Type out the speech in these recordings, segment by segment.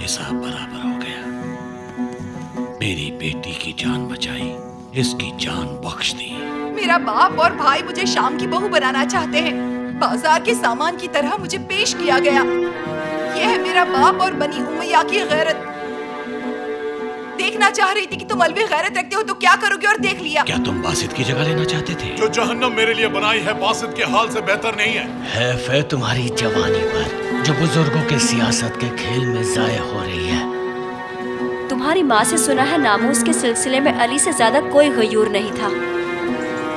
हिसाब बराबर हो गया। मेरी बेटी की जान बचाई, इसकी जान बख्श दी। मेरा बाप और भाई मुझे शाम की बहू बनाना चाहते हैं। बाजार के सामान की तरह मुझे पेश किया गया। यह है मेरा बाप और बनी उमैया की गैरत। देखना चाह रही थी कि तुम अलवी गैरत रखते हो तो क्या करोगे, और देख लिया। क्या तुम बासित की जगह लेना चाहते थे? जो जहन्नम मेरे लिए बनाई है बासित के हाल से बेहतर नहीं है। हैफ है तुम्हारी जवानी पर, जो बुजुर्गों के सियासत के खेल में जाया हो रही है। तुम्हारी माँ से सुना है नामूस के सिलसिले में अली से ज्यादा कोई गयूर नहीं था।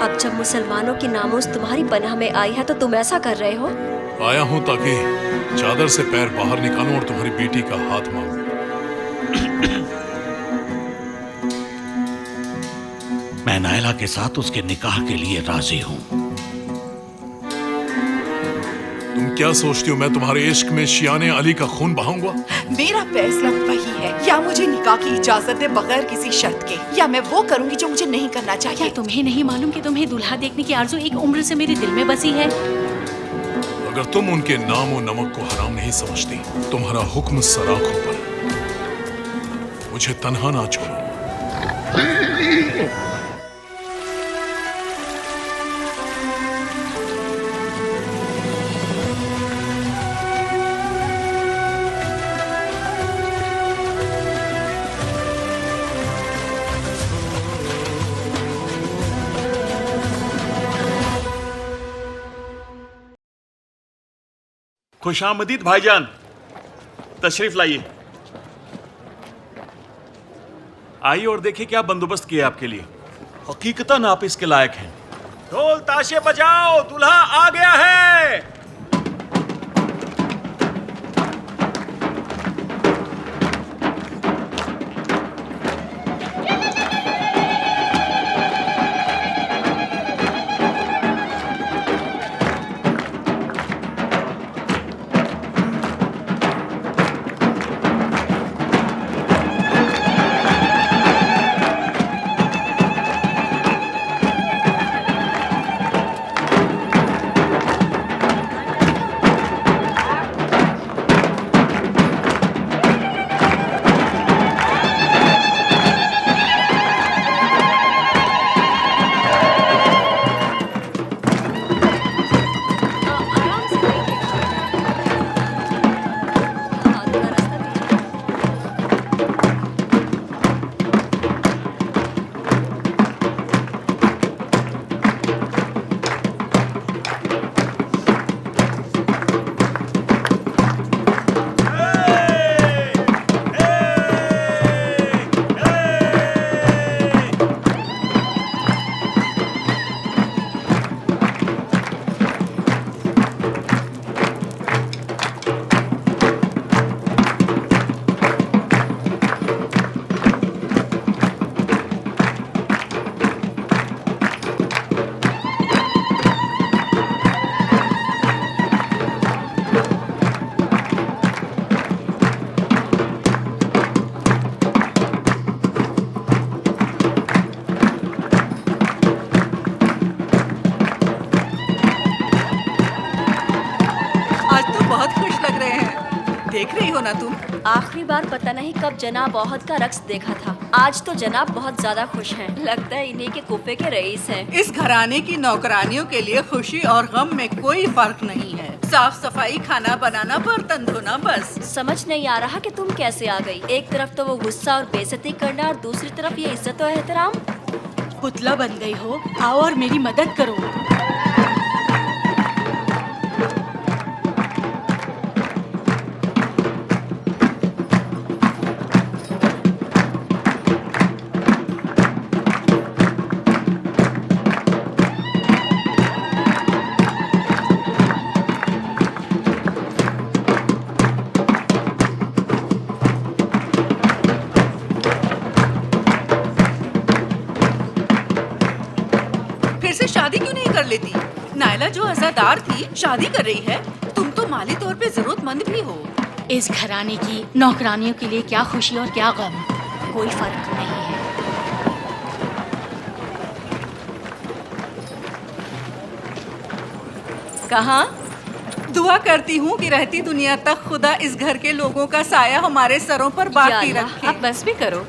अब जब मुसलमानों की नामूस तुम्हारी पनाह में आई है तो तुम ऐसा कर रहे हो? आया हूँ ताकि चादर से पैर बाहर निकालूं और तुम्हारी बेटी का हाथ मांगूं। मैं नायला के साथ उसके निकाह के लिए राजी हूँ। तुम क्या सोचती हो मैं तुम्हारे इश्क में शियाने अली का खून बहाऊंगा? मेरा फैसला वही है, या मुझे निकाह की इजाजत दे बगैर किसी शर्त के, या मैं वो करूंगी जो मुझे नहीं करना चाहिए। क्या तुम्हें नहीं मालूम कि तुम्हें दुल्हा देखने की आरज़ू एक उम्र से मेरे दिल में बसी है? अगर तुम उनके नाम और नमक को हराम नहीं समझती, तुम्हारा हुक्म सराखों पर। मुझे तन्हा ना छोड़ो। खुशामदीद भाईजान, तशरीफ लाइए। आइए और देखिए क्या बंदोबस्त किया आपके लिए। हकीकतन आप इसके लायक हैं। ढोल ताशे बजाओ, दूल्हा आ गया है। देख रही हो ना तुम? आखिरी बार पता नहीं कब जनाब औहद का रक्स देखा था। आज तो जनाब बहुत ज्यादा खुश हैं। लगता है इन्हीं के कुफे के रईस हैं। इस घराने की नौकरानियों के लिए खुशी और गम में कोई फर्क नहीं है। साफ सफाई, खाना बनाना, बर्तन धोना, बस। समझ नहीं आ रहा कि तुम कैसे आ गई। एक तरफ तो वो गुस्सा और बेइज्जती करना और दूसरी तरफ ये इज्जत और एहतराम। पुतला बन गई हो, आओ और मेरी मदद करो। शादी क्यों नहीं कर लेती? नायला जो अज़ादार थी शादी कर रही है। तुम तो माली तौर पे जरूरतमंद भी हो। इस घराने की नौकरानियों के लिए क्या खुशी और क्या गम, कोई फर्क नहीं है। कहाँ? दुआ करती हूँ कि रहती दुनिया तक खुदा इस घर के लोगों का साया हमारे सरों पर बाकी या रखे। आप बस भी करो।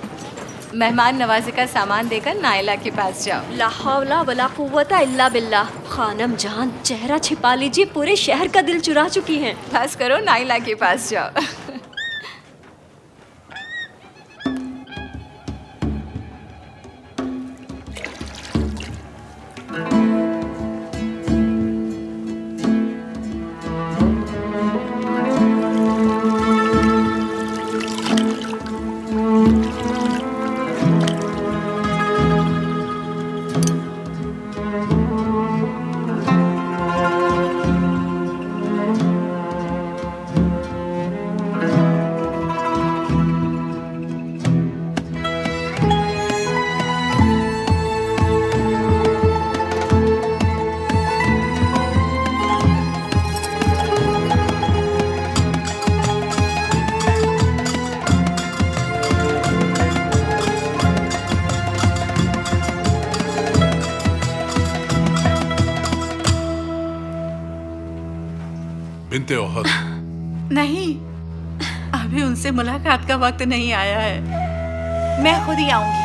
मेहमान नवाजी का सामान देकर नायला के पास जाओ। ला हौला वला कुव्वता इल्ला बिल्लाह। खानम जान, चेहरा छिपा लीजिए, पूरे शहर का दिल चुरा चुकी हैं। बस करो, नायला के पास जाओ। बिनते औहद, नहीं, अभी उनसे मुलाकात का वक्त नहीं आया है। मैं खुद ही आऊंगी।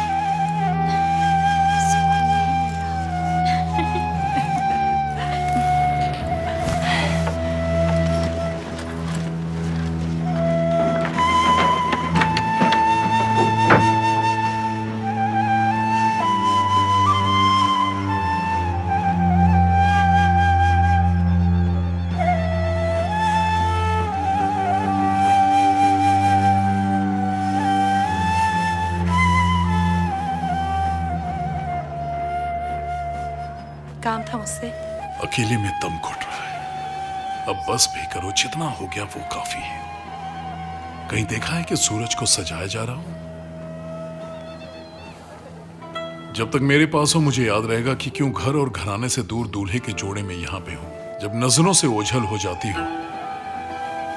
काम था मुझसे। अकेले में दम घुट रहा है। अब बस भी करो, जितना हो गया वो काफी है। कहीं देखा है कि सूरज को सजाया जा रहा हूं? जब तक मेरे पास हो मुझे याद रहेगा कि क्यों घर और घराने से दूर दूल्हे के जोड़े में यहां पे हूं। जब नजरों से ओझल हो जाती हो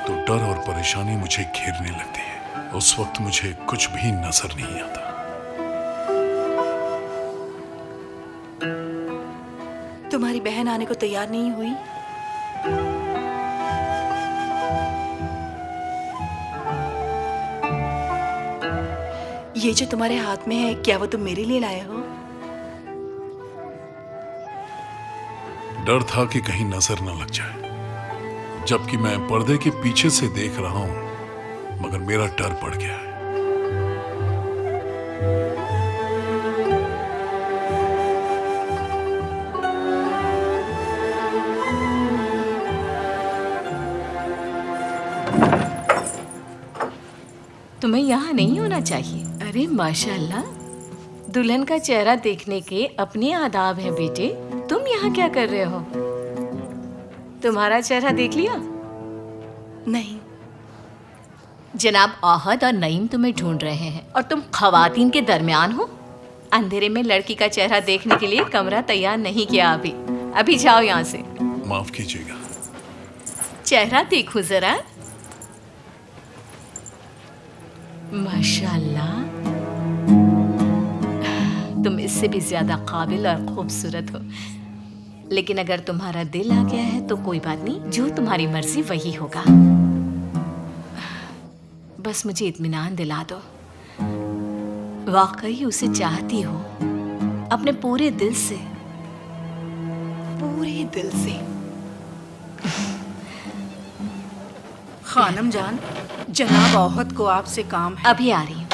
तो डर और परेशानी मुझे घेरने लगती है। उस वक्त मुझे कुछ भी नजर नहीं आता। तुम्हारी बहन आने को तैयार नहीं हुई? ये जो तुम्हारे हाथ में है, क्या वो तुम मेरे लिए लाए हो? डर था कि कहीं नजर न लग जाए, जबकि मैं पर्दे के पीछे से देख रहा हूं, मगर मेरा डर बढ़ गया है। तुम्हें यहाँ नहीं होना चाहिए। अरे माशाल्लाह, दुल्हन का चेहरा देखने के अपने आदाब हैं बेटे। तुम यहाँ क्या कर रहे हो? तुम्हारा चेहरा देख लिया? नहीं। जनाब आहद और नईम तुम्हें ढूंढ रहे हैं और तुम खवातीन के दरमियान हो। अंधेरे में लड़की का चेहरा देखने के लिए कमरा तैयार नहीं किया अभी। अभी जाओ यहाँ से। माफ कीजिएगा। चेहरा देखो जरा। माशाल्लाह, तुम इससे भी ज्यादा काबिल और खूबसूरत हो। लेकिन अगर तुम्हारा दिल आ गया है तो कोई बात नहीं, जो तुम्हारी मर्जी वही होगा। बस मुझे इत्मीनान दिला दो, वाकई उसे चाहती हो अपने पूरे दिल से। पूरे दिल से। खानम जान, जनाब औहद को आपसे काम है। अभी आ रही हूँ।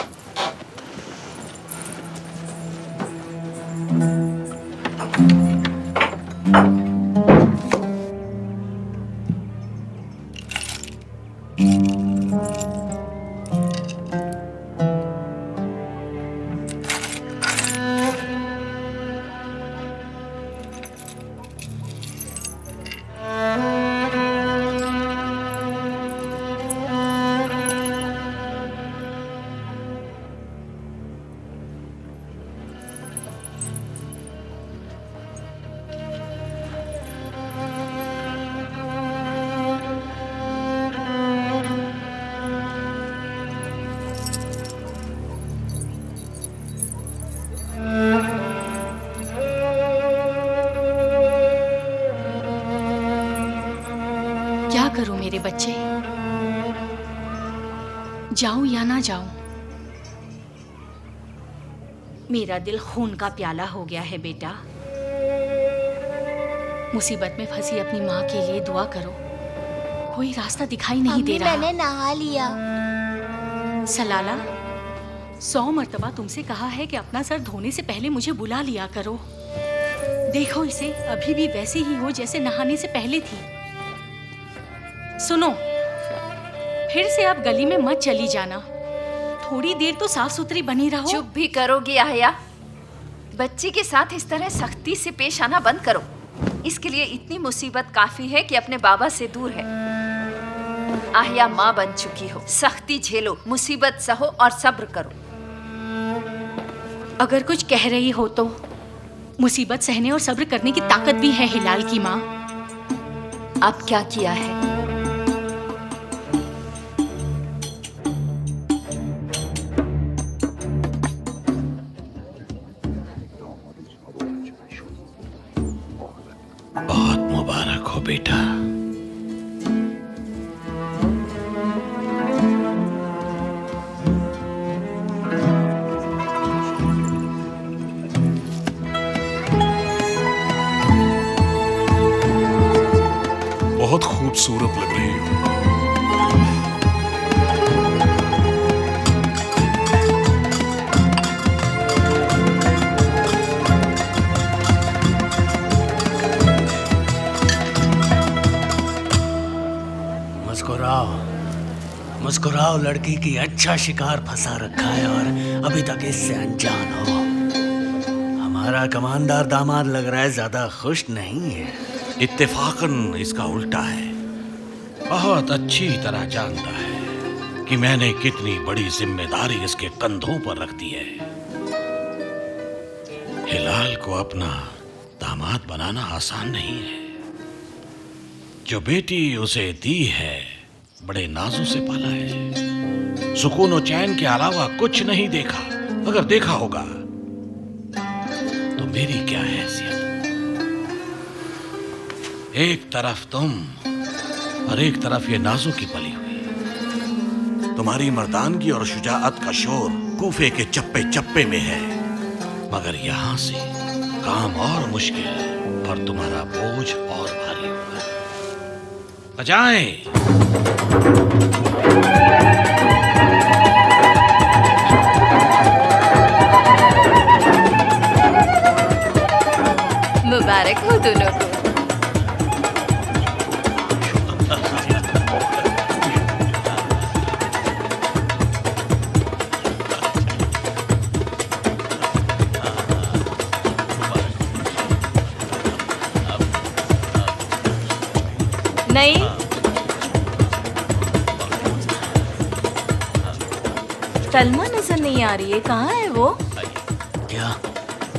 मेरे बच्चे, जाऊं या ना जाऊं, मेरा दिल खून का प्याला हो गया है बेटा। मुसीबत में फंसी अपनी माँ के लिए दुआ करो। कोई रास्ता दिखाई नहीं दे रहा। मैंने नहा लिया। सलाला, 100 मर्तबा तुमसे कहा है कि अपना सर धोने से पहले मुझे बुला लिया करो। देखो इसे, अभी भी वैसे ही हो जैसे नहाने से पहले थी। सुनो, फिर से आप गली में मत चली जाना। थोड़ी देर तो साफ सुथरी बनी रहो। चुप भी करोगी आहिया? बच्ची के साथ इस तरह सख्ती से पेश आना बंद करो। इसके लिए इतनी मुसीबत काफी है कि अपने बाबा से दूर है। आहिया माँ बन चुकी हो, सख्ती झेलो, मुसीबत सहो और सब्र करो। अगर कुछ कह रही हो तो मुसीबत सहने और सब्र करने की ताकत भी है हिलाल की माँ। अब क्या किया है? बहुत मुबारक हो बेटा। बहुत खूबसूरत लग रही हो। मुस्कुराओ, मुस्कुराओ। लड़की की अच्छा शिकार फंसा रखा है और अभी तक इससे अनजान हो। हमारा कमानदार दामाद लग रहा है ज्यादा खुश नहीं है। इत्तेफाकन इसका उल्टा है। बहुत अच्छी तरह जानता है कि मैंने कितनी बड़ी जिम्मेदारी इसके कंधों पर रख दी है। हिलाल को अपना दामाद बनाना आसान नहीं है। जो बेटी उसे दी है बड़े नाजों से पाला है। सुकून और चैन के अलावा कुछ नहीं देखा। अगर देखा होगा तो मेरी क्या हैसियत। एक तरफ तुम और एक तरफ ये नाजों की पली हुई। तुम्हारी मर्दानगी और शुजाअत का शोर कूफे के चप्पे चप्पे में है, मगर यहां से काम और मुश्किल और तुम्हारा बोझ और भारी होगा। बजाएं। मुबारक हो दोनों को। नहीं, तलमा नजर नहीं आ रही है। कहाँ है वो? क्या?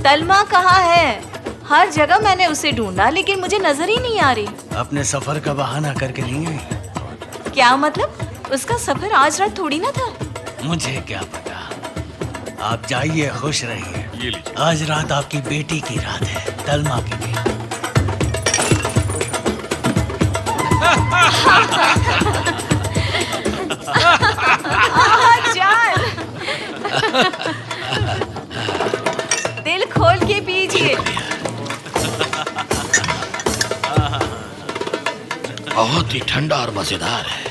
तलमा कहाँ है? हर जगह मैंने उसे ढूंढा लेकिन मुझे नजर ही नहीं आ रही। अपने सफर का बहाना करके नहीं आई? क्या मतलब? उसका सफर आज रात थोड़ी ना था। मुझे क्या पता। आप जाइए, खुश रहिए। आज रात आपकी बेटी की रात है, तलमा की भी। जान, दिल खोल के पीजिए। बहुत ही ठंडा और मजेदार है।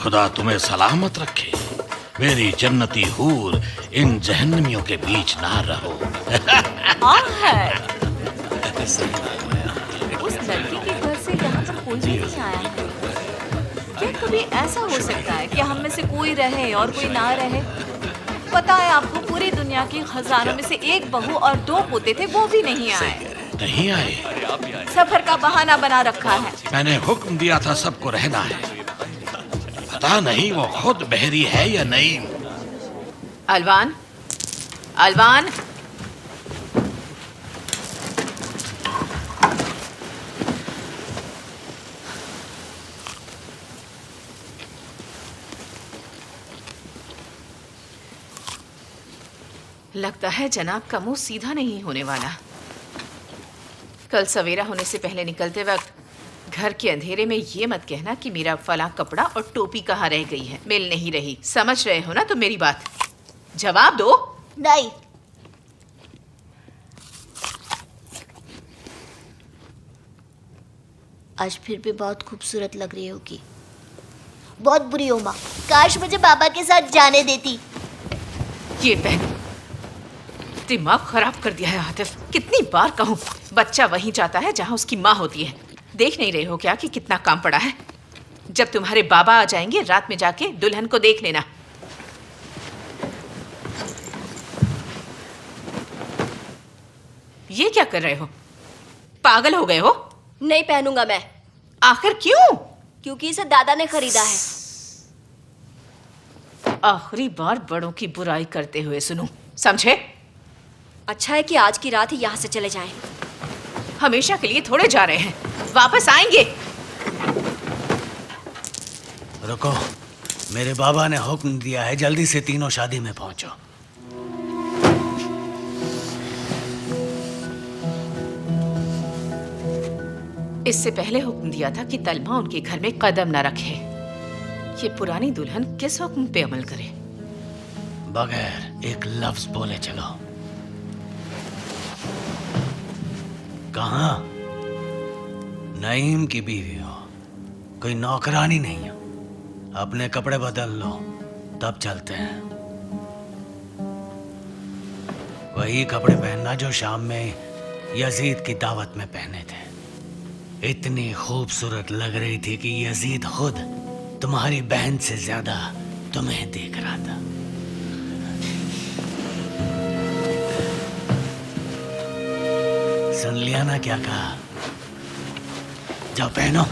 खुदा तुम्हें सलामत रखे। मेरी जन्नती हूर इन जहन्नमियों के बीच ना रहो। उस लड़की के घर से यहाँ पर कोई भी नहीं आया है। क्या कभी ऐसा हो सकता है कि हम में से कोई रहे और कोई ना रहे? पता है आपको, पूरी दुनिया के खजानों में से एक बहू और 2 पोते थे, वो भी नहीं आए। नहीं आए? सफर का बहाना बना रखा है। मैंने हुक्म दिया था सबको रहना है। पता नहीं वो खुद बहरी है या नहीं। अलवान, अलवान, लगता है जनाब का मुंह सीधा नहीं होने वाला। कल सवेरा होने से पहले निकलते वक्त घर के अंधेरे में ये मत कहना कि मेरा फला कपड़ा और टोपी कहाँ रह गई है, मिल नहीं रही। समझ रहे हो ना तुम मेरी बात? जवाब दो। नहीं। आज फिर भी बहुत खूबसूरत लग रही होगी। बहुत बुरी हो माँ, काश मुझे बाबा के साथ जाने देती। ये बहन, दिमाग खराब कर दिया है आतिफ। कितनी बार कहूँ, बच्चा वहीं जाता है जहाँ उसकी माँ होती है। देख नहीं रहे हो क्या कि कितना काम पड़ा है? जब तुम्हारे बाबा आ जाएंगे रात में जाके दुल्हन को देख लेना। ये क्या कर रहे हो? पागल हो गए हो? नहीं पहनूंगा मैं। आखिर क्यों? क्योंकि इसे दादा ने खरीदा है। आखिरी बार बड़ों की बुराई करते हुए सुनूं, समझे? अच्छा है कि आज की रात ही यहाँ से चले जाएं। हमेशा के लिए थोड़े जा रहे हैं, वापस आएंगे। रुको, मेरे बाबा ने हुक्म दिया है, जल्दी से तीनों शादी में पहुंचो। इससे पहले हुक्म दिया था कि तलमा उनके घर में कदम न रखे। ये पुरानी दुल्हन किस हुक्म पे अमल करे? बगैर एक लफ्ज बोले चलो। कहाँ? नईम की बीवी हो, कोई नौकरानी नहीं हो। अपने कपड़े बदल लो, तब चलते हैं। वही कपड़े पहनना जो शाम में यजीद की दावत में पहने थे। इतनी खूबसूरत लग रही थी कि यजीद खुद तुम्हारी बहन से ज्यादा तुम्हें देख रहा था। सुन लिया ना क्या कहा? जाओ पहनो।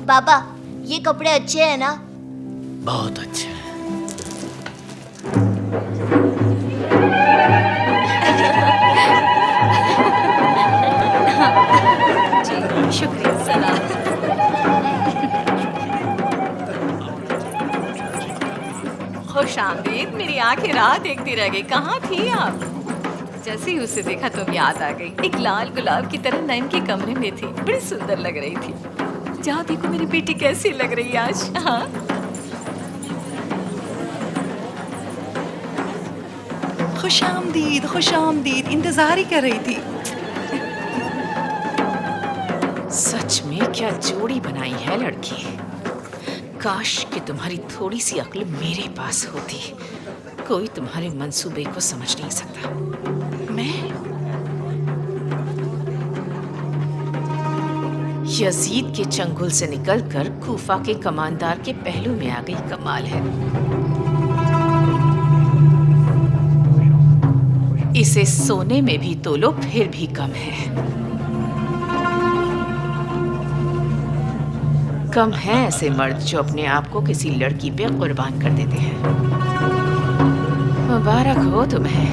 बाबा, ये कपड़े अच्छे हैं ना? बहुत अच्छे हैं। शुक्रिया। सलाम। खुश आमदीद। मेरी आंखें राह देखती रह गई। कहाँ थी आप? जैसे ही उसे देखा तुम याद आ गई। एक लाल गुलाब की तरह नईम के कमरे में थी, बड़ी सुंदर लग रही थी। जाओ देखो मेरी बेटी कैसी लग रही है आज। हाँ, खुश आमदीद, इंतजार ही कर रही थी। सच में क्या जोड़ी बनाई है लड़की। काश कि तुम्हारी थोड़ी सी अक्ल मेरे पास होती। कोई तुम्हारे मंसूबे को समझ नहीं सकता। मैं यजीद के चंगुल से निकलकर कूफा के कमांडर के पहलू में आ गई। कमाल है। इसे सोने में भी तोलो फिर भी कम है। कम है ऐसे मर्द जो अपने आप को किसी लड़की पे कुर्बान कर देते हैं। मुबारक हो तुम्हें।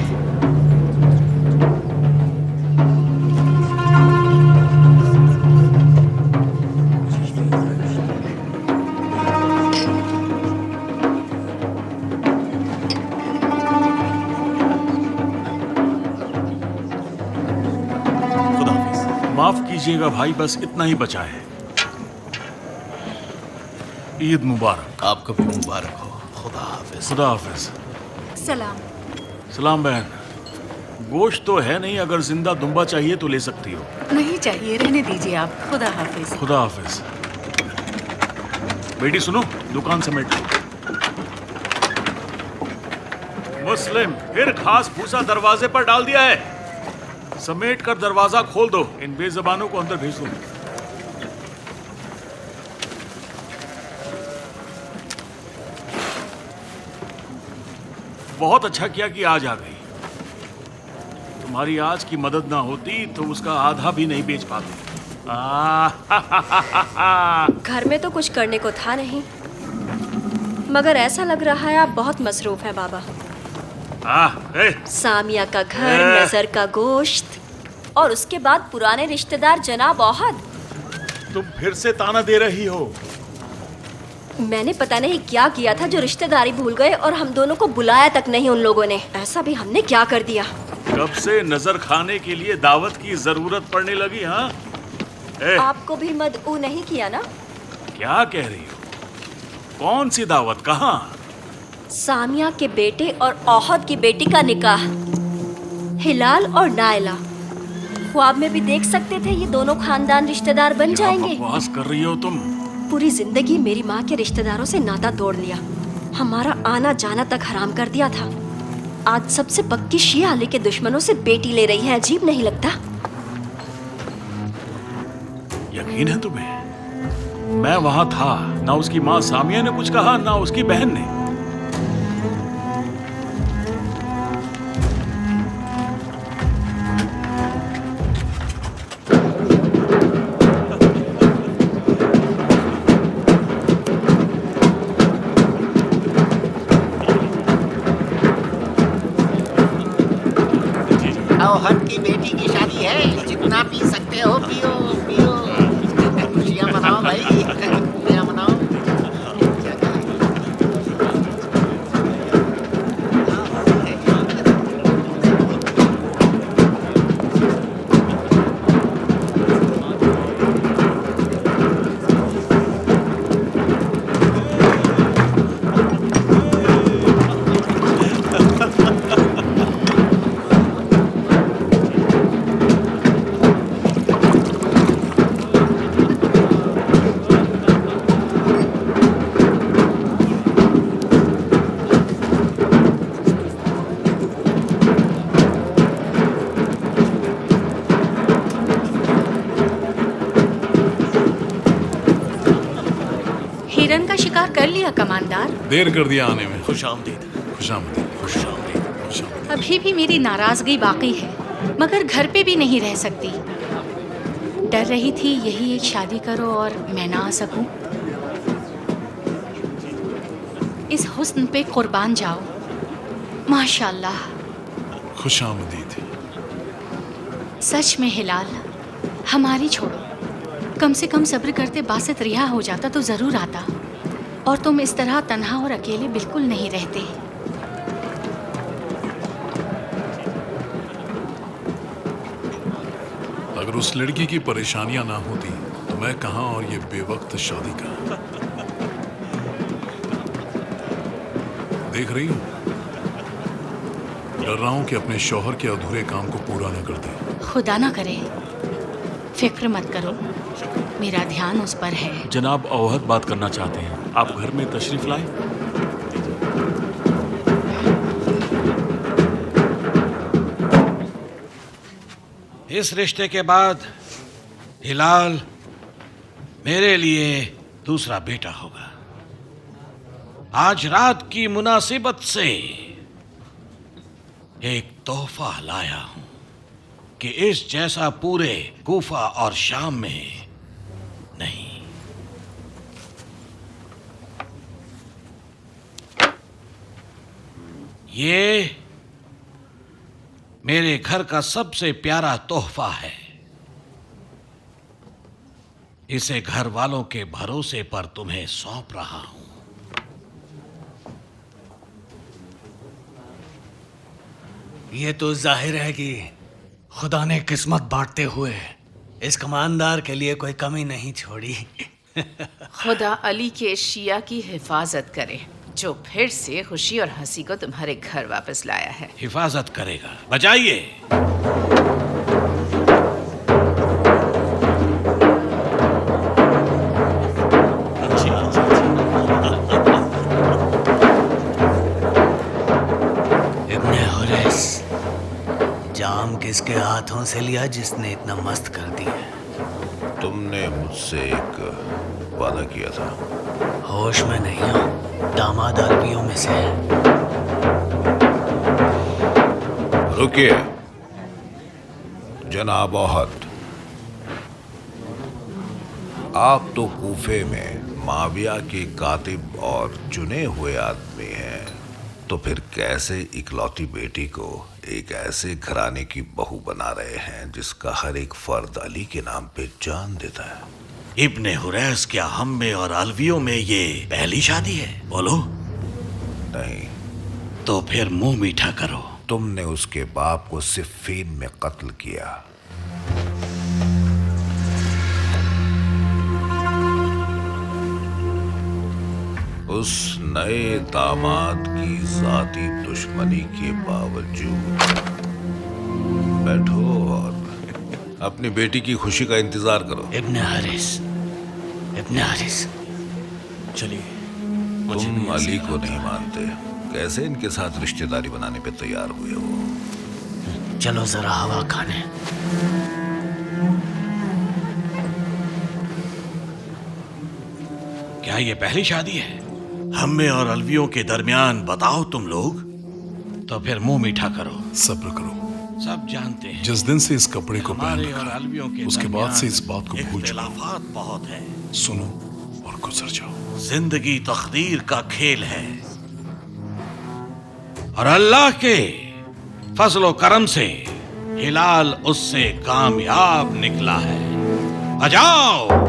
खुदा हाफिज। माफ कीजिएगा भाई, बस इतना ही बचा है। ईद मुबारक। आपको भी मुबारक हो। खुदा हाफिज। खुदा हाफिज। सलाम। सलाम बहन। गोश्त तो है नहीं, अगर जिंदा दुम्बा चाहिए तो ले सकती हो। नहीं चाहिए, रहने दीजिए आप। खुदा हाफिज। खुदा हाफिज। बेटी सुनो, दुकान समेट लो। मुस्लिम, फिर घास भूसा दरवाजे पर डाल दिया है। समेट कर दरवाजा खोल दो। इन बेजबानों को अंदर भेज दो। बहुत अच्छा किया कि आज आ गई। तुम्हारी आज की मदद ना होती तो उसका आधा भी नहीं बेच पाते। घर में तो कुछ करने को था नहीं, मगर ऐसा लग रहा है आप बहुत मसरूफ हैं बाबा। सामिया का घर, नजर का गोश्त, और उसके बाद पुराने रिश्तेदार जनाब औहद। तुम फिर से ताना दे रही हो। मैंने पता नहीं क्या किया था जो रिश्तेदारी भूल गए और हम दोनों को बुलाया तक नहीं उन लोगों ने। ऐसा भी हमने क्या कर दिया? कब से नजर खाने के लिए दावत की जरूरत पड़ने लगी? हाँ आपको भी मदऊ नहीं किया ना? क्या कह रही हो? कौन सी दावत? कहाँ? सामिया के बेटे और औहद की बेटी का निकाह, हिलाल और नायला। ख्वाब में भी देख सकते थे ये दोनों खानदान रिश्तेदार बन क्या जाएंगे। बकवास कर रही हो तुम? पूरी जिंदगी मेरी माँ के रिश्तेदारों से नाता तोड़ लिया, हमारा आना जाना तक हराम कर दिया था। आज सबसे पक्की शिया अली के दुश्मनों से बेटी ले रही है, अजीब नहीं लगता? यकीन है तुम्हें? मैं वहां था, ना उसकी माँ सामिया ने कुछ कहा, ना उसकी बहन ने। औहद की बेटी की शादी है, जितना पी सकते हो पियो पियो। खुशियाँ मनाओ भाई, खुशियाँ मनाओ। हिरन का शिकार कर लिया कमांडर। देर कर दिया आने में। खुशामदीद। खुशामदीद। खुशामदीद। खुशामदीद। अभी भी मेरी नाराजगी बाकी है, मगर घर पे भी नहीं रह सकती। डर रही थी यही एक शादी करो और मैं ना आ सकूं। इस हुस्न पे कुर्बान जाओ। माशाल्लाह। खुशामदीद। सच में हिलाल, हमारी छोड़ो, कम से कम सब्र करते बासित रिहा हो जाता तो जरूर आता। और तुम इस तरह तन्हा और अकेले बिल्कुल नहीं रहते। अगर उस लड़की की परेशानियां ना होती तो मैं कहां और ये बेवक्त शादी का। देख रही हूं, डर रहा हूं कि अपने शौहर के अधूरे काम को पूरा न कर दे। खुदा ना करे, फिक्र मत करो, मेरा ध्यान उस पर है। जनाब औहद बात करना चाहते हैं, आप घर में तशरीफ लाएं। इस रिश्ते के बाद हिलाल मेरे लिए दूसरा बेटा होगा। आज रात की मुनासिबत से एक तोहफा लाया हूं कि इस जैसा पूरे कूफा और शाम में नहीं। ये मेरे घर का सबसे प्यारा तोहफा है। इसे घर वालों के भरोसे पर तुम्हें सौंप रहा हूं। ये तो जाहिर है कि खुदा ने किस्मत बांटते हुए इस कमानदार के लिए कोई कमी नहीं छोड़ी। खुदा अली के शिया की हिफाजत करे, जो फिर से खुशी और हंसी को तुम्हारे घर वापस लाया है। हिफाजत करेगा। बजाइए। इब्ने हुरैस, जाम किसके हाथों से लिया जिसने इतना मस्त कर दिया? तुमने मुझसे एक वादा किया था। होश में नहीं हूँ, दामाद अलवियों में से है। रुकिए जनाब औहद, आप तो कूफे में माविया के कातिब और चुने हुए आदमी हैं, तो फिर कैसे इकलौती बेटी को एक ऐसे घराने की बहू बना रहे हैं जिसका हर एक फर्द अली के नाम पे जान देता है? इब्ने हुरैस, क्या हम में और अलवियों में ये पहली शादी है? बोलो। नहीं। तो फिर मुंह मीठा करो। तुमने उसके बाप को सिफ़ीन में कत्ल किया। उस नए दामाद की जाती दुश्मनी के बावजूद बैठो और अपनी बेटी की खुशी का इंतजार करो। इब्न हारिस, चलिए। तुम अली को नहीं मानते, कैसे इनके साथ रिश्तेदारी बनाने पे तैयार हुए हो? चलो जरा हवा खाने। क्या ये पहली शादी है? हमें और अलवियों के दरमियान बताओ तुम लोग। तो फिर मुंह मीठा करो, सब्र करो। सब जानते हैं जिस दिन से इस कपड़े को पहन हमारे रखा और अलवियों के उसके बाद दरमियान से इस बात को भूल जाओ। इख्तिलाफात बहुत है। सुनो और गुजर जाओ। जिंदगी तकदीर का खेल है और अल्लाह के फजलो करम से हिलाल उससे कामयाब निकला है। आ जाओ।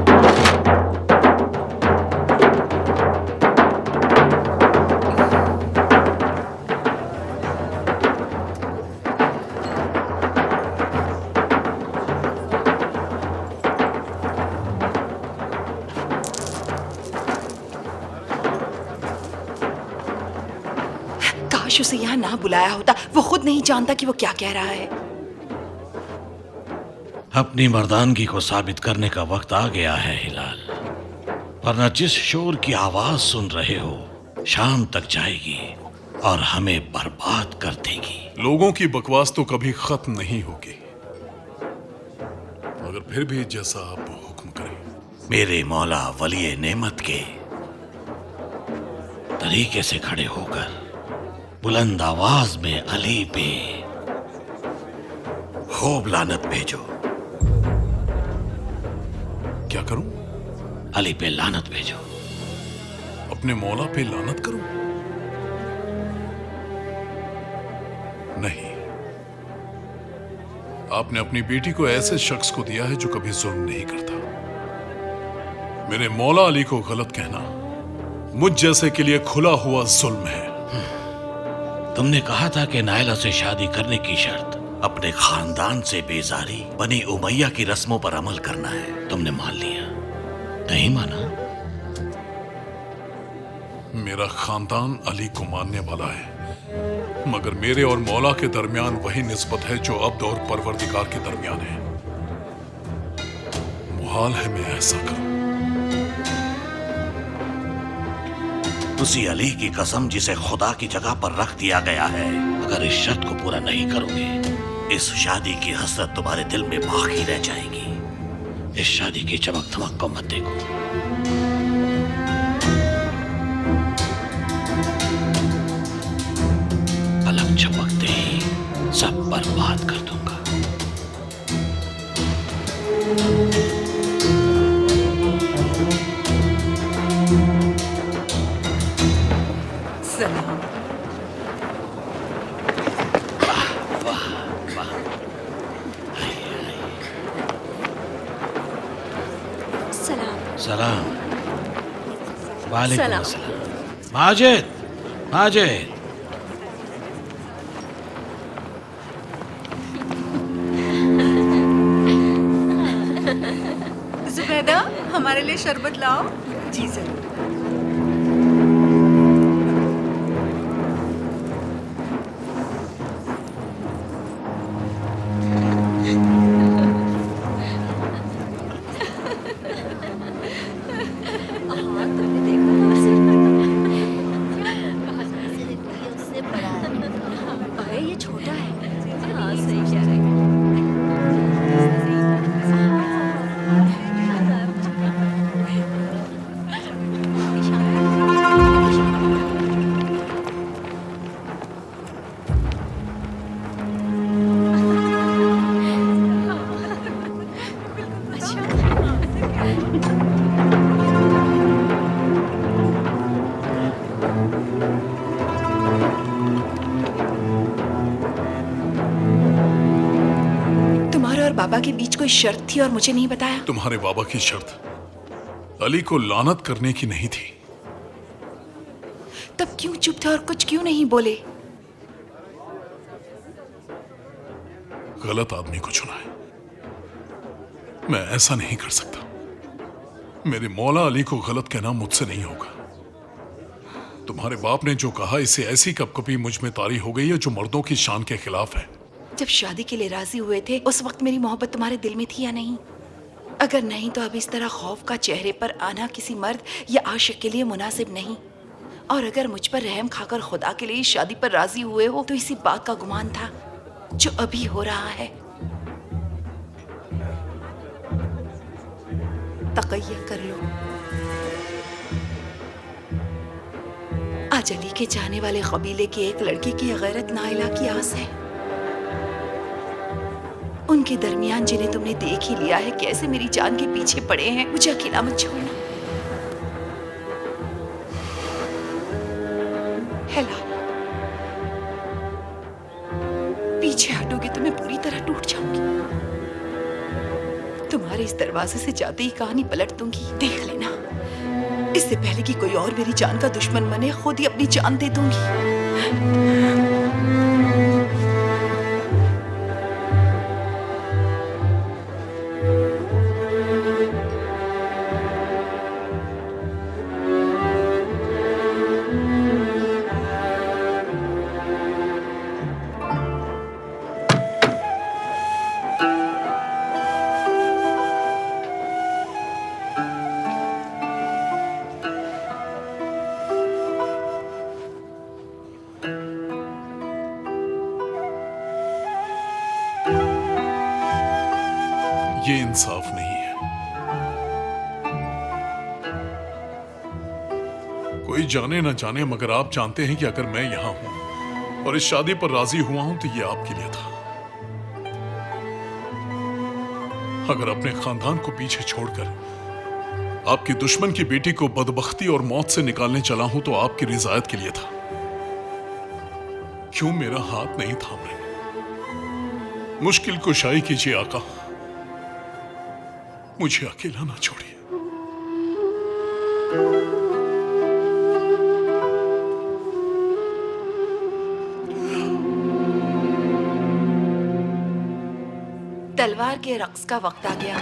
काश उसे यहाँ ना बुलाया होता, वो खुद नहीं जानता कि वो क्या कह रहा है। अपनी मर्दानगी को साबित करने का वक्त आ गया है हिलाल, वरना जिस शोर की आवाज सुन रहे हो शाम तक जाएगी और हमें बर्बाद कर देगी। लोगों की बकवास तो कभी खत्म नहीं होगी, मगर फिर भी जैसा आप हुक्म करें। मेरे मौला वली नेमत के तरीके से खड़े होकर बुलंद आवाज में अली पे खूब लानत भेजो। क्या करूं? अली पे लानत भेजो। अपने मौला पे लानत करूं? नहीं, आपने अपनी बेटी को ऐसे शख्स को दिया है जो कभी जुल्म नहीं करता। मेरे मौला अली को गलत कहना मुझ जैसे के लिए खुला हुआ जुल्म है। तुमने कहा था कि नायला से शादी करने की शर्त अपने खानदान से बेजारी बनी उमैया की रस्मों पर अमल करना है। तुमने मान लिया, नहीं माना? मेरा खानदान अली को मानने वाला है, मगर मेरे और मौला के दरमियान वही निस्बत है जो अब्द और परवरदिगार के दरमियान है। मुहाल है मैं ऐसा करूं। उसी अली की कसम जिसे खुदा की जगह पर रख दिया गया है, अगर इस शर्त को पूरा नहीं करोगे इस शादी की हसरत तुम्हारे दिल में बाकी रह जाएगी। इस शादी की चमक धमक को मत देखो। पलक झपकते ही सब बर्बाद कर दूंगा। सलाम। सलाम। वालेकुम सलाम। अस्सलाम। माजिद, माजिद। जुबैदा, हमारे लिए शरबत लाओ। जी जरूर। अरे ये छोटा है। हाँ सही कह रहे हैं। तुम्हारे और बाबा के बीच कोई शर्त थी और मुझे नहीं बताया? तुम्हारे बाबा की शर्त अली को लानत करने की नहीं थी। तब क्यों चुप थे और कुछ क्यों नहीं बोले? गलत आदमी को चुना है। मैं ऐसा नहीं कर सकता। मेरे मौला अली को गलत कहना मुझसे नहीं होगा। तुम्हारे बाप ने जो कहा, इससे ऐसी कपकपी मुझ में तारी हो गई है जो मर्दों की शान के खिलाफ है। जब शादी के लिए राजी हुए थे उस वक्त मेरी मोहब्बत तुम्हारे दिल में थी या नहीं? अगर नहीं तो अब इस तरह खौफ का चेहरे पर आना किसी मर्द या आशिक के लिए मुनासिब नहीं। और अगर मुझ पर रहम खाकर खुदा के लिए इस शादी पर राजी हुए हो तो इसी बात का गुमान था जो अभी हो रहा है। तकय्या कर लो। आज अली के चाहने वाले कबीले की एक लड़की की गैरत नाइला की आस है। उनके दरमियान जिन्हें तुमने देख ही लिया है कैसे मेरी जान के पीछे पड़े हैं, मुझे अकेला मत छोड़ना। हेला, पीछे हटोगे तो मैं पूरी तरह टूट जाऊंगी। तुम्हारे इस दरवाजे से जाते ही कहानी पलट दूंगी, देख लेना। इससे पहले कि कोई और मेरी जान का दुश्मन बने, खुद ही अपनी जान दे दूंगी। ये इंसाफ नहीं है। कोई जाने ना जाने, मगर आप जानते हैं कि अगर मैं यहां हूं और इस शादी पर राजी हुआ हूं तो ये आपके लिए था। अगर अपने खानदान को पीछे छोड़कर आपकी दुश्मन की बेटी को बदबख्ती और मौत से निकालने चला हूं तो आपकी रिजायत के लिए था। क्यों मेरा हाथ नहीं थाम रहे? मुश्किल कुशाई कीजिए आका, मुझे अकेला ना छोड़िए। तलवार के रक्स का वक्त आ गया।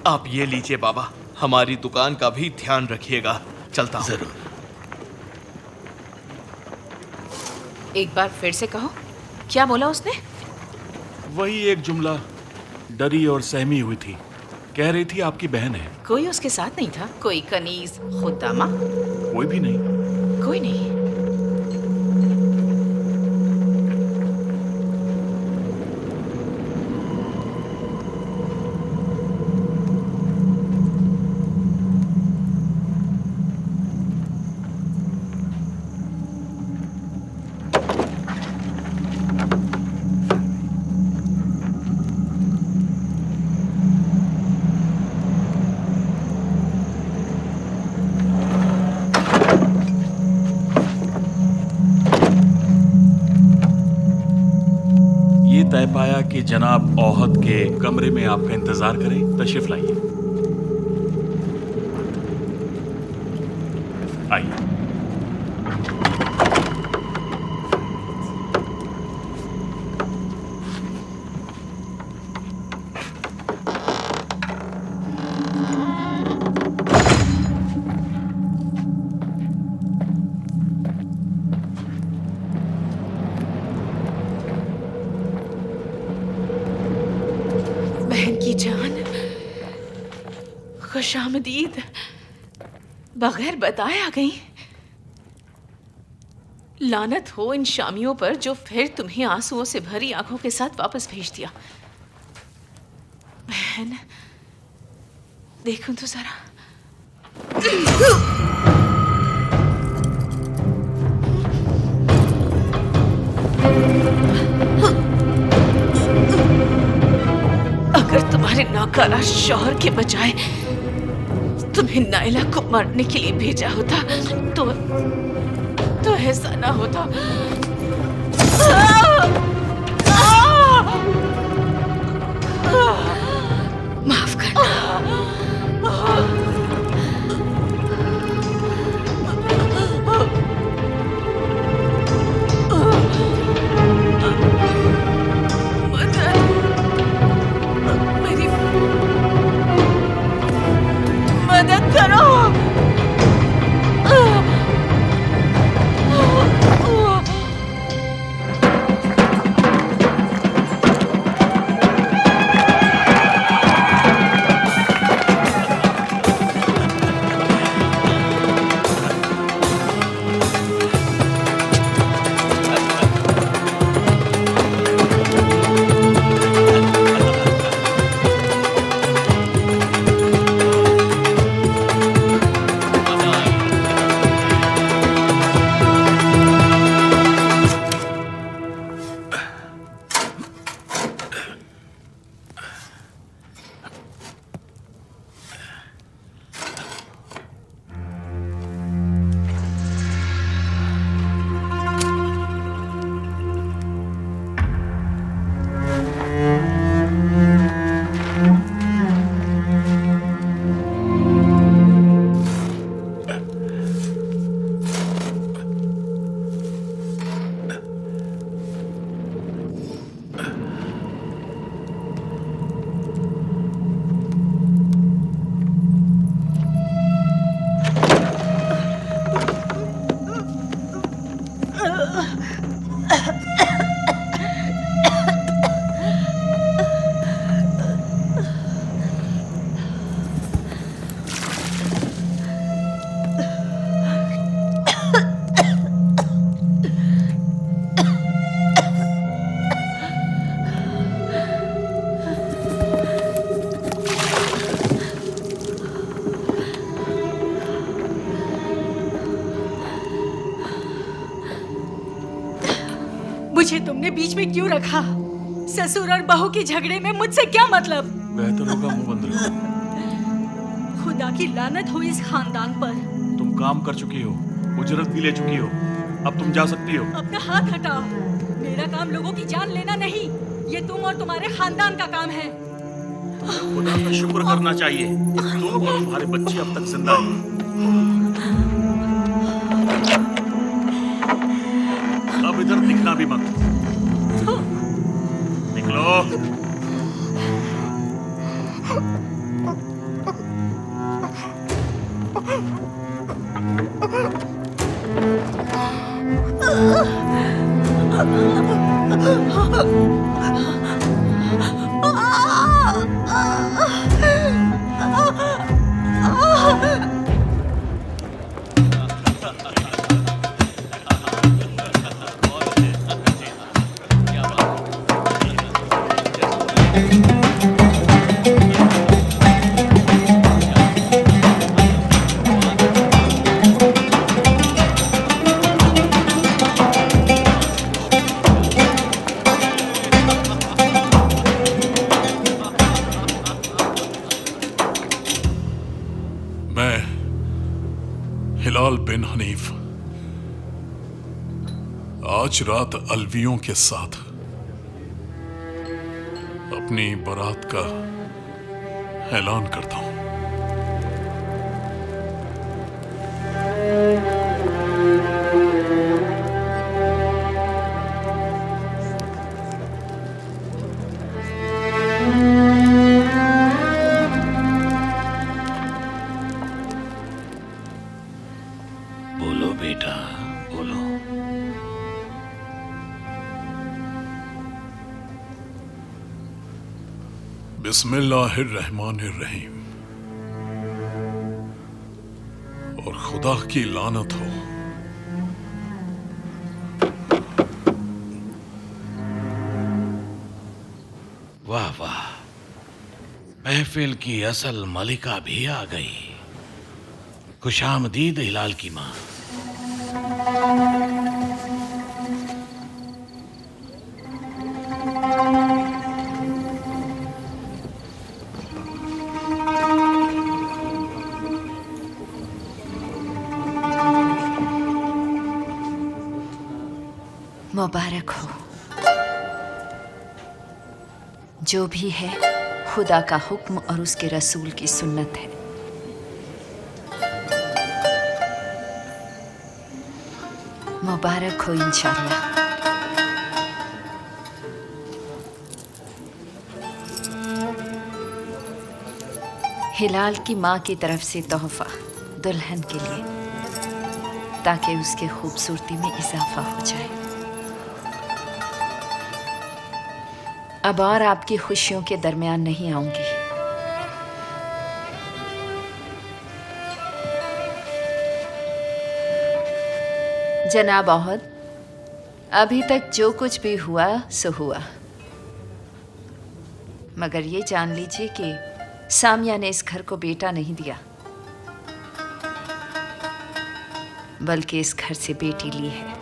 आप ये लीजिए बाबा, हमारी दुकान का भी ध्यान रखिएगा। चलता हूं। जरूर। एक बार फिर से कहो, क्या बोला उसने? वही एक जुमला, डरी और सहमी हुई थी। कह रही थी आपकी बहन है। कोई उसके साथ नहीं था? कोई कनीज, खुदामा? कोई भी नहीं। कोई नहीं। तय पाया कि जनाब औहद के कमरे में आपका इंतजार करें। तशरीफ लाइए। आइए। खुशामदीद। बगैर बताए आ गई। लानत हो इन शामियों पर जो फिर तुम्हें आंसुओं से भरी आंखों के साथ वापस भेज दिया। बहन, देखूं तो जरा। अगर तुम्हारे नाकारा शौहर के बजाय तुम्हें नाइला को मारने के लिए भेजा होता तो ऐसा ना होता। माफ करना। मदद करो। मुझे तुमने बीच में क्यों रखा? ससुर और बहू के झगड़े में मुझसे क्या मतलब? बेहतर होगा मुंह बंद रखो। खुदा की लानत हो इस खानदान पर। तुम काम कर चुकी हो, उजरत भी ले चुकी हो, अब तुम जा सकती हो। अपना हाथ हटाओ। मेरा काम लोगों की जान लेना नहीं, ये तुम और तुम्हारे खानदान का काम है। तुम्हें खुदा का शुक्र करना चाहिए कि तुम और तुम्हारे बच्चे अब तक जिंदा हैं। अब इधर दिखना भी मत। निकलो। हिलाल बिन हनीफ आज रात अलवियों के साथ अपनी बारात का ऐलान करता हूं। बोलो बेटा, बोलो। बिस्मिल्लाहिर्रहमानिर्रहीम। और खुदा की लानत हो वाह वाह, महफिल की असल मलिका भी आ गई। खुशामदीद हिलाल की माँ। मुबारक हो। जो भी है खुदा का हुक्म और उसके रसूल की सुन्नत है। मुबारक हो इंशाअल्लाह। हिलाल की माँ की तरफ से तोहफा दुल्हन के लिए, ताकि उसके खूबसूरती में इजाफा हो जाए। अब और आपकी खुशियों के दरमियान नहीं आऊंगी। जनाब अहद, अभी तक जो कुछ भी हुआ सो हुआ, मगर ये जान लीजिए कि सामिया ने इस घर को बेटा नहीं दिया, बल्कि इस घर से बेटी ली है।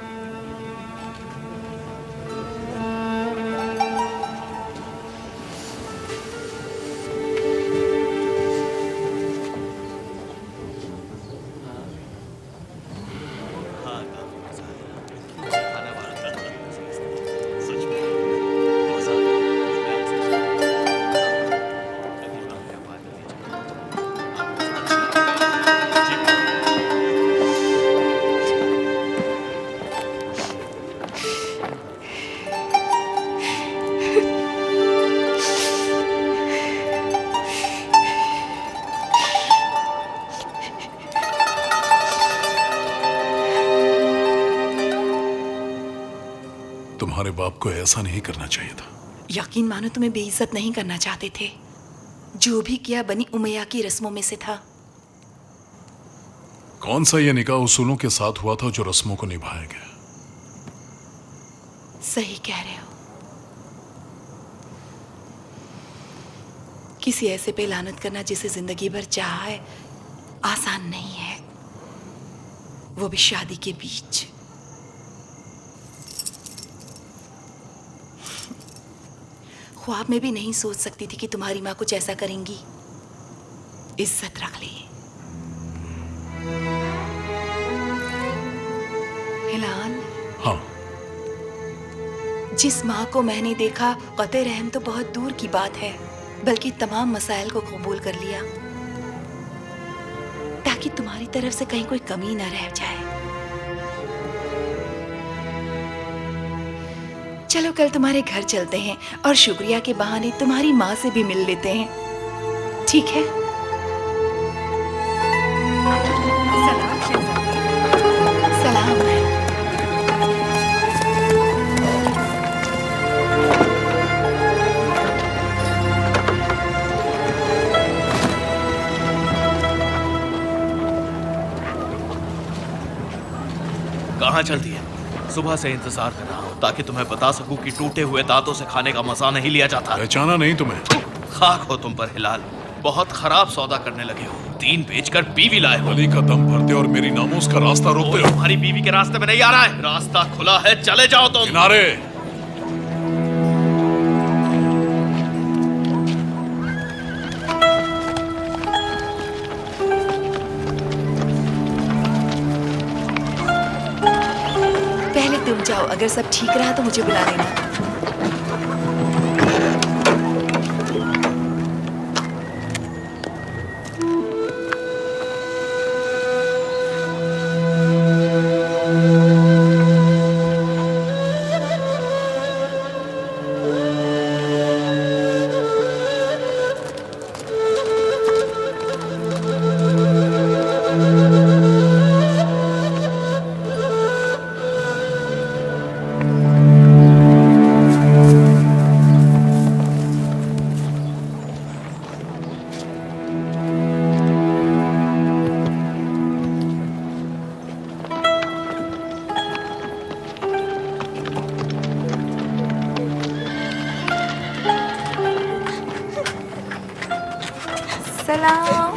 तुम्हारे बाप को ऐसा नहीं करना चाहिए था। यकीन मानो तुम्हें बेइज्जत नहीं करना चाहते थे। जो भी किया बनी उमैया की रस्मों में से था। कौन सा ये निकाह उसूलों के साथ हुआ था जो रस्मों को निभाया गया? सही कह रहे हो। किसी ऐसे पे लानत करना जिसे जिंदगी भर चाहा है आसान नहीं है, वो भी शादी के बीच। ख्वाब में भी नहीं सोच सकती थी कि तुम्हारी माँ कुछ ऐसा करेंगी। इज्जत रख ली। हिलाल, हाँ। जिस माँ को मैंने देखा, क़ते रहम तो बहुत दूर की बात है, बल्कि तमाम मसाइल को कबूल कर लिया, ताकि तुम्हारी तरफ से कहीं कोई कमी न रह जाए। चलो कल तुम्हारे घर चलते हैं और शुक्रिया के बहाने तुम्हारी माँ से भी मिल लेते हैं, ठीक है? सलाम। कहाँ चलती है? सुबह से इंतजार कर रहा हूँ ताकि तुम्हें बता सकूं कि टूटे हुए दांतों से खाने का मजा नहीं लिया जाता। पहचाना नहीं तुम्हें? खाक हो तुम पर हिलाल, बहुत खराब सौदा करने लगे हो। दीन बेचकर बीवी लाए हो। अली का दम भरते और मेरी नामोस का रास्ता रोकते हो। तुम्हारी बीवी के रास्ते में नहीं आ रहा है, रास्ता खुला है, चले जाओ तुम। किनारे। अगर सब ठीक रहा तो मुझे बुला लेना। सलाम।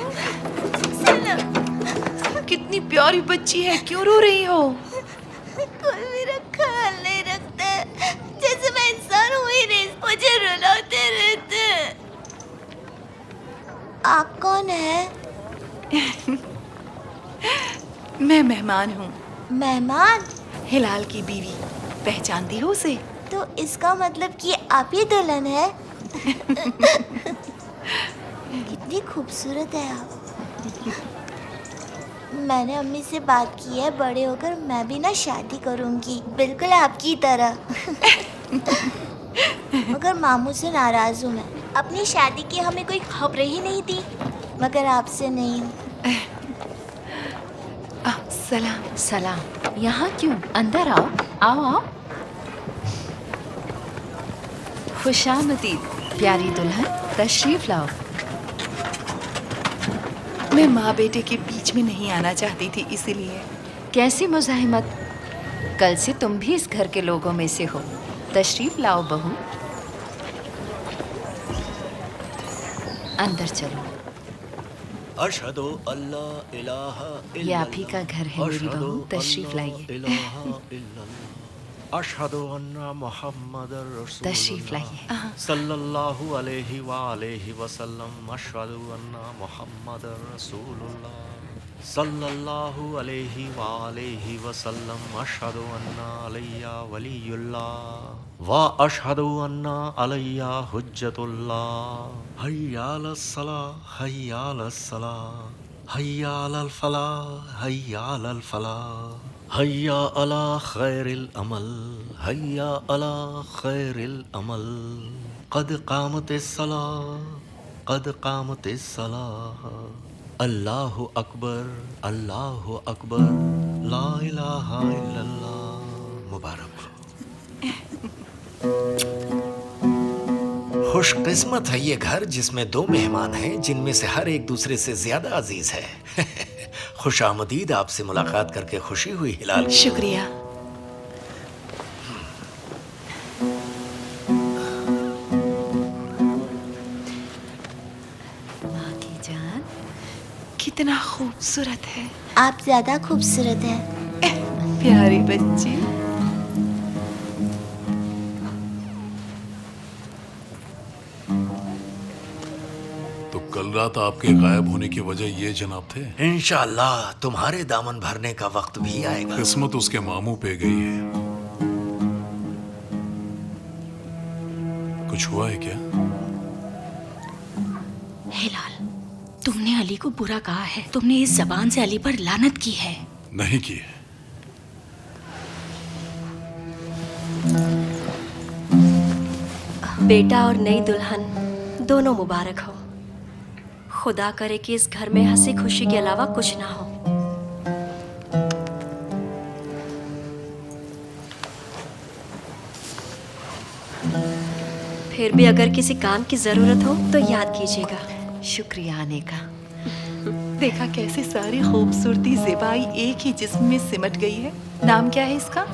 कितनी प्यारी बच्ची है, क्यों रो रही हो? कोई मेरा ख्याल नहीं रखता, जैसे मैं इंसान हूँ ही नहीं, मुझे रुलाते रहते। आप कौन है? मैं मेहमान हूँ। मेहमान? हिलाल की बीवी, पहचानती हो उसे? तो इसका मतलब कि आप ही दुल्हन है? कितनी खूबसूरत है आप। मैंने अम्मी से बात की है, बड़े होकर मैं भी ना शादी करूंगी, बिल्कुल आपकी तरह। मगर मामू से नाराज हूँ मैं। अपनी शादी की हमें कोई खबर ही नहीं दी, मगर आपसे नहीं हूँ। सलाम। सलाम। यहाँ क्यों? अंदर आओ, आओ आओ। खुशामदीद प्यारी दुल्हन, तशरीफ लाओ। मैं माँ बेटे के बीच में नहीं आना चाहती थी, इसीलिए। कैसी मुज़ाहिमत, कल से तुम भी इस घर के लोगों में से हो। तशरीफ लाओ बहू, अंदर चलो। अशहदु अल्ला इलाहा ये आप ही का घर है मेरी बहू, तशरीफ लाइए। अशहदु अन्ना मुहम्मदर रसूलुल्लाह तशरीफ लाइए। सल्लल्लाहु अलैहि वसल्लम। अशहदु अन्ना मुहम्मदर रसूलुल्लाह सल्लल्लाहु अलैहि वसल्लम। अशहदु अन्ना अलैया वलीयुल्लाह व अशहदु अन्ना अलैया हुज्जतुल्लाह। हय्या अलस सलाह, हय्या अलस सलाह, हय्या अलल फलाह, हय्या अलल फलाह, हय्या अला खैरिल अमल, हय्या अला खैरिल अमल। कद कामतिस सलाह, कद कामतिस सलाह। अल्लाहु अकबर, अल्लाहु अकबर, ला इलाहा इल्लल्लाह। मुबारक हो। खुशकिस्मत है ये घर जिसमें दो मेहमान हैं, जिनमें से हर एक दूसरे से ज्यादा अजीज है। खुशामदीद, आपसे मुलाकात करके खुशी हुई हिलाल। शुक्रिया। माँ की जान, कितना खूबसूरत है। आप ज्यादा खूबसूरत हैं। प्यारी बच्ची। तो कल रात आपके गायब होने की वजह ये जनाब थे? इंशाअल्लाह तुम्हारे दामन भरने का वक्त भी आएगा। किस्मत उसके मामू पे गई है। कुछ हुआ है क्या? हिलाल, तुमने अली को बुरा कहा है। तुमने इस जबान से अली पर लानत की है। नहीं की है। बेटा और नई दुल्हन दोनों मुबारक हो। खुदा करे कि इस घर में हंसी खुशी के अलावा कुछ ना हो। फिर भी अगर किसी काम की जरूरत हो तो याद कीजिएगा। शुक्रिया आने का। देखा कैसे सारी खूबसूरती ज़ेबाई एक ही जिस्म में सिमट गई है। नाम क्या है इसका?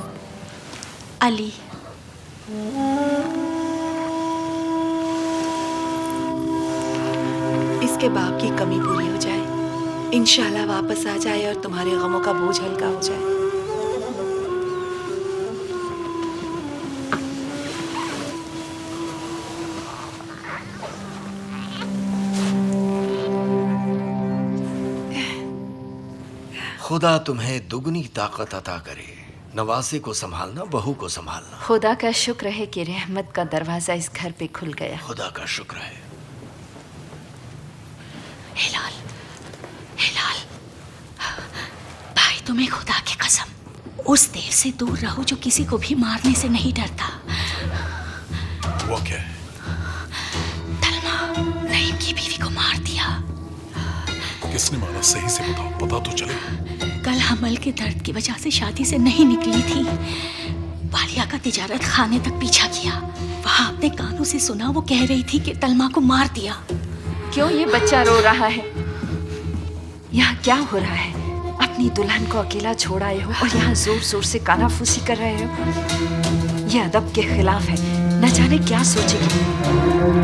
अली। इसके बाप की कमी पूरी हो जाए, इंशाल्लाह वापस आ जाए और तुम्हारे गमों का बोझ हल्का हो जाए। खुदा तुम्हें दुगनी ताकत अता करे। नवासे को संभालना, बहू को संभालना। खुदा का शुक्र है कि रहमत का दरवाजा इस घर पे खुल गया। खुदा का शुक्र है। हिलाल, हिलाल, भाई तुम्हें खुदा की कसम, उस देव से दूर रहो जो किसी को भी मारने से नहीं डरता। वो क्या है? तलमा नईम की बीवी को मार दिया। किसने मारा? सही से बताओ, पता तो चले। कल हमल के दर्द की वजह से शादी से नहीं निकली थी। वालिया का तिजारत खाने तक पीछा किया। वहाँ अपने कानों से सुना, वो कह रही थी कि तलमा को मार दिया। क्यों ये बच्चा रो रहा है? यहाँ क्या हो रहा है? अपनी दुल्हन को अकेला छोड़ आए हो और यहाँ जोर जोर से कानाफूसी कर रहे हो। ये अदब के खिलाफ है। न जाने क्या सोचेगी।